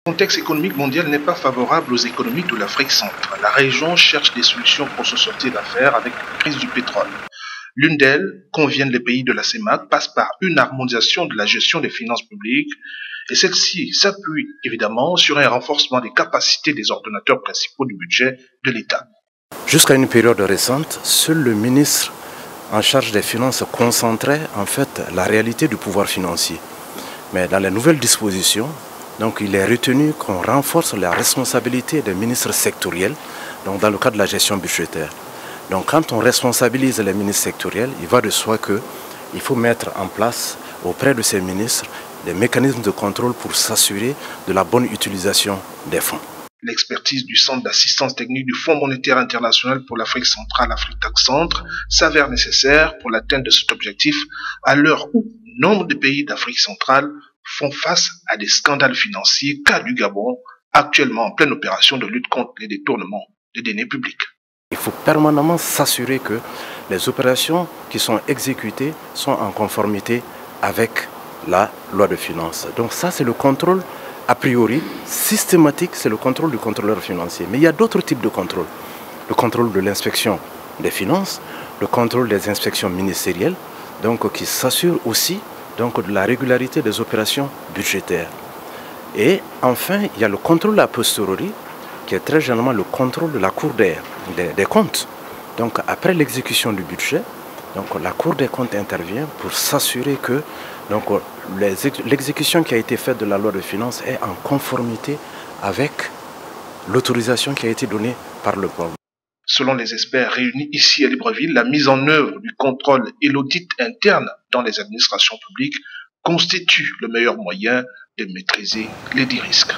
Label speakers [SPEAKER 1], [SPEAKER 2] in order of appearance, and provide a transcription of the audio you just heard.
[SPEAKER 1] Le contexte économique mondial n'est pas favorable aux économies de l'Afrique centrale. La région cherche des solutions pour se sortir d'affaire avec la crise du pétrole. L'une d'elles, conviennent les pays de la CEMAC, passe par une harmonisation de la gestion des finances publiques et celle-ci s'appuie évidemment sur un renforcement des capacités des ordonnateurs principaux du budget de l'État.
[SPEAKER 2] Jusqu'à une période récente, seul le ministre en charge des finances concentrait en fait la réalité du pouvoir financier. Mais dans les nouvelles dispositions, donc il est retenu qu'on renforce la responsabilité des ministres sectoriels donc dans le cadre de la gestion budgétaire. Donc quand on responsabilise les ministres sectoriels, il va de soi qu'il faut mettre en place auprès de ces ministres des mécanismes de contrôle pour s'assurer de la bonne utilisation des fonds.
[SPEAKER 1] L'expertise du Centre d'assistance technique du Fonds monétaire international pour l'Afrique centrale, Afritac-Centre, s'avère nécessaire pour l'atteinte de cet objectif à l'heure où nombre de pays d'Afrique centrale font face à des scandales financiers, cas du Gabon, actuellement en pleine opération de lutte contre les détournements de deniers publics.
[SPEAKER 2] Il faut permanemment s'assurer que les opérations qui sont exécutées sont en conformité avec la loi de finances. Donc ça, c'est le contrôle a priori systématique, c'est le contrôle du contrôleur financier. Mais il y a d'autres types de contrôle. Le contrôle de l'inspection des finances, le contrôle des inspections ministérielles, donc qui s'assure aussi donc, de la régularité des opérations budgétaires. Et enfin, il y a le contrôle a posteriori, qui est très généralement le contrôle de la Cour des comptes. Donc après l'exécution du budget, donc, la Cour des comptes intervient pour s'assurer que l'exécution qui a été faite de la loi de finances est en conformité avec l'autorisation qui a été donnée par le Parlement.
[SPEAKER 1] Selon les experts réunis ici à Libreville, la mise en œuvre du contrôle et l'audit interne dans les administrations publiques constitue le meilleur moyen de maîtriser les risques.